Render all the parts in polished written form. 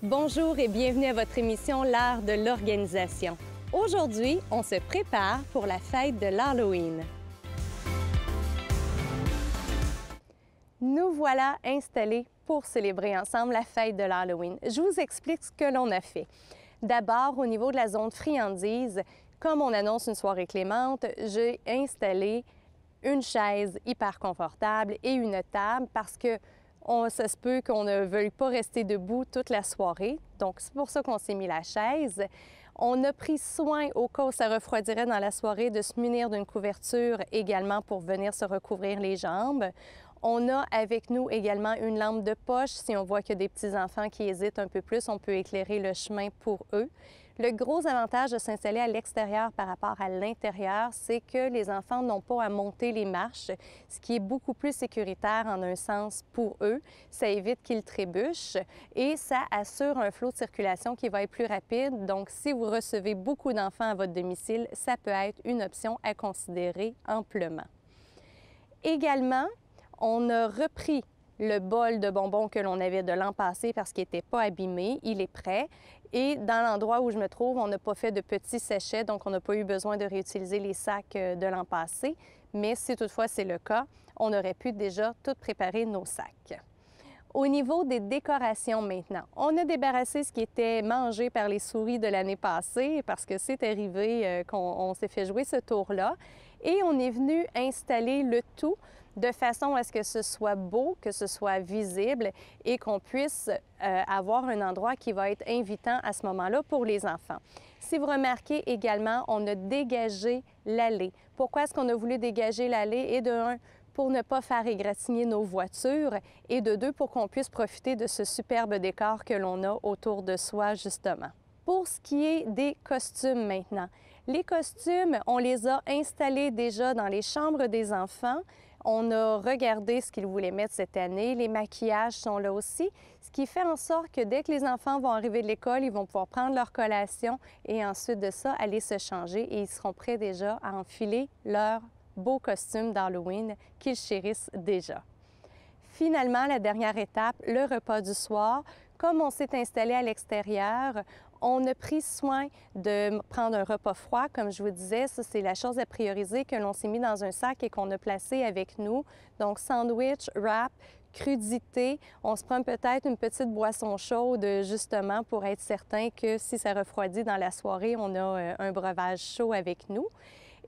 Bonjour et bienvenue à votre émission L'art de l'organisation. Aujourd'hui, on se prépare pour la fête de l'Halloween. Nous voilà installés pour célébrer ensemble la fête de l'Halloween. Je vous explique ce que l'on a fait. D'abord, au niveau de la zone friandises, comme on annonce une soirée clémente, j'ai installé une chaise hyper confortable et une table parce que ça se peut qu'on ne veuille pas rester debout toute la soirée. Donc, c'est pour ça qu'on s'est mis la chaise. On a pris soin, au cas où ça refroidirait dans la soirée, de se munir d'une couverture également pour venir se recouvrir les jambes. On a avec nous également une lampe de poche. Si on voit qu'il y a des petits-enfants qui hésitent un peu plus, on peut éclairer le chemin pour eux. Le gros avantage de s'installer à l'extérieur par rapport à l'intérieur, c'est que les enfants n'ont pas à monter les marches, ce qui est beaucoup plus sécuritaire en un sens pour eux. Ça évite qu'ils trébuchent et ça assure un flot de circulation qui va être plus rapide. Donc, si vous recevez beaucoup d'enfants à votre domicile, ça peut être une option à considérer amplement. Également, on a repris le bol de bonbons que l'on avait de l'an passé parce qu'il n'était pas abîmé. Il est prêt. Et dans l'endroit où je me trouve, on n'a pas fait de petits sachets, donc on n'a pas eu besoin de réutiliser les sacs de l'an passé. Mais si toutefois c'est le cas, on aurait pu déjà tout préparer nos sacs. Au niveau des décorations maintenant, on a débarrassé ce qui était mangé par les souris de l'année passée parce que c'est arrivé qu'on s'est fait jouer ce tour-là. Et on est venu installer le tout de façon à ce que ce soit beau, que ce soit visible et qu'on puisse avoir un endroit qui va être invitant à ce moment-là pour les enfants. Si vous remarquez également, on a dégagé l'allée. Pourquoi est-ce qu'on a voulu dégager l'allée? Et de un, pour ne pas faire égratigner nos voitures et de deux, pour qu'on puisse profiter de ce superbe décor que l'on a autour de soi, justement. Pour ce qui est des costumes maintenant, les costumes, on les a installés déjà dans les chambres des enfants. On a regardé ce qu'ils voulaient mettre cette année. Les maquillages sont là aussi, ce qui fait en sorte que dès que les enfants vont arriver de l'école, ils vont pouvoir prendre leur collation et ensuite de ça, aller se changer et ils seront prêts déjà à enfiler leur beau costume d'Halloween qu'ils chérissent déjà. Finalement, la dernière étape, le repas du soir. Comme on s'est installé à l'extérieur, on a pris soin de prendre un repas froid. Comme je vous disais, ça, c'est la chose à prioriser que l'on s'est mis dans un sac et qu'on a placé avec nous. Donc, sandwich, wrap, crudité. On se prend peut-être une petite boisson chaude, justement, pour être certain que si ça refroidit dans la soirée, on a un breuvage chaud avec nous.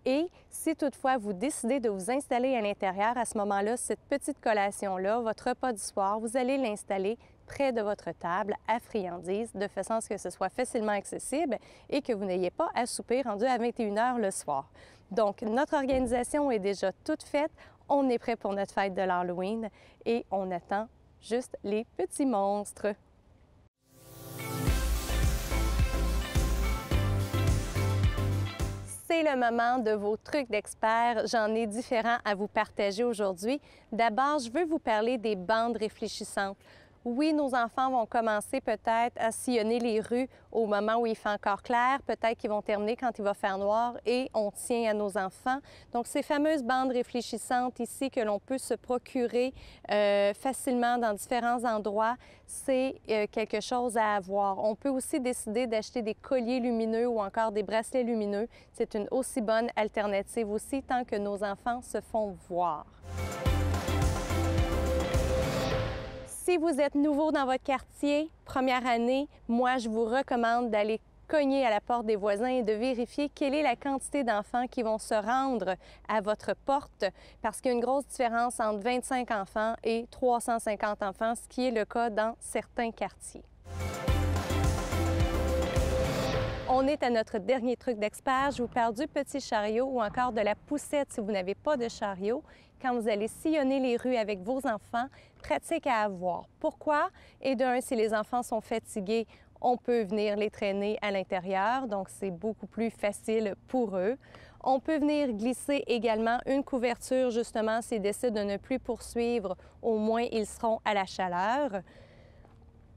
Et si toutefois vous décidez de vous installer à l'intérieur, à ce moment-là, cette petite collation-là, votre repas du soir, vous allez l'installer près de votre table à friandises, de façon à ce que ce soit facilement accessible et que vous n'ayez pas à souper rendu à 21 h le soir. Donc, notre organisation est déjà toute faite. On est prêt pour notre fête de l'Halloween et on attend juste les petits monstres. C'est le moment de vos trucs d'experts. J'en ai différents à vous partager aujourd'hui. D'abord, je veux vous parler des bandes réfléchissantes. Oui, nos enfants vont commencer peut-être à sillonner les rues au moment où il fait encore clair. Peut-être qu'ils vont terminer quand il va faire noir et on tient à nos enfants. Donc, ces fameuses bandes réfléchissantes ici que l'on peut se procurer facilement dans différents endroits, c'est quelque chose à avoir. On peut aussi décider d'acheter des colliers lumineux ou encore des bracelets lumineux. C'est une aussi bonne alternative aussi tant que nos enfants se font voir. Si vous êtes nouveau dans votre quartier, première année, moi, je vous recommande d'aller cogner à la porte des voisins et de vérifier quelle est la quantité d'enfants qui vont se rendre à votre porte parce qu'il y a une grosse différence entre 25 enfants et 350 enfants, ce qui est le cas dans certains quartiers. On est à notre dernier truc d'expert. Je vous parle du petit chariot ou encore de la poussette si vous n'avez pas de chariot. Quand vous allez sillonner les rues avec vos enfants, pratique à avoir. Pourquoi? Et d'un, si les enfants sont fatigués, on peut venir les traîner à l'intérieur, donc c'est beaucoup plus facile pour eux. On peut venir glisser également une couverture, justement, s'ils décident de ne plus poursuivre, au moins ils seront à la chaleur.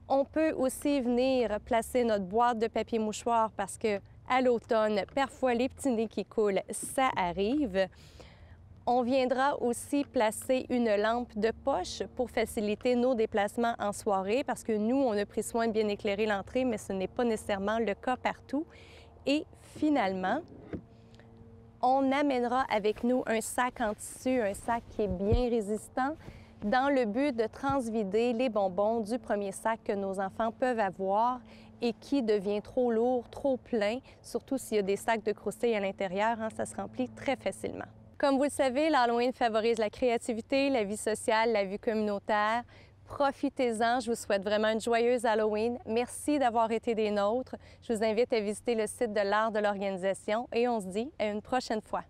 On peut aussi venir placer notre boîte de papier mouchoir parce que à l'automne, parfois les petits nez qui coulent, ça arrive. On viendra aussi placer une lampe de poche pour faciliter nos déplacements en soirée parce que nous, on a pris soin de bien éclairer l'entrée, mais ce n'est pas nécessairement le cas partout. Et finalement, on amènera avec nous un sac en tissu, un sac qui est bien résistant, dans le but de transvider les bonbons du premier sac que nos enfants peuvent avoir et qui devient trop lourd, trop plein, surtout s'il y a des sacs de croustilles à l'intérieur, ça se remplit très facilement. Comme vous le savez, l'Halloween favorise la créativité, la vie sociale, la vie communautaire. Profitez-en, je vous souhaite vraiment une joyeuse Halloween. Merci d'avoir été des nôtres. Je vous invite à visiter le site de l'Art de l'Organisation et on se dit à une prochaine fois.